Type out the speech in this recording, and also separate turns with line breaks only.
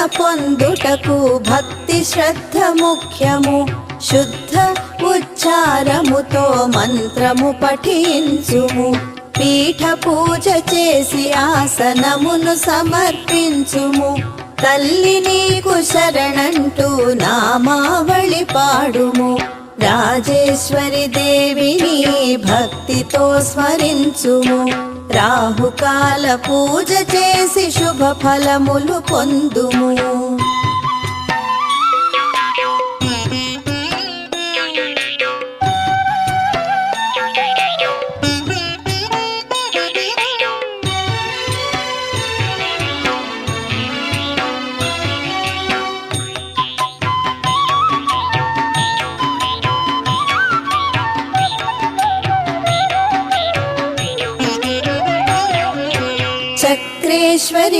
పొందుటకు భక్తి శ్రద్ధ ముఖ్యము. శుద్ధ ఉచ్చారముతో మంత్రము పఠించుము. పీఠ పూజ చేసి ఆసనమును సమర్పించుము. తల్లి నీకు శరణంటూ నామావళి పాడుము. రాజేశ్వరి దేవిని భక్తితో స్మరించుము. రాహుకాల పూజ చేసి శుభ ఫలములు పొందుము.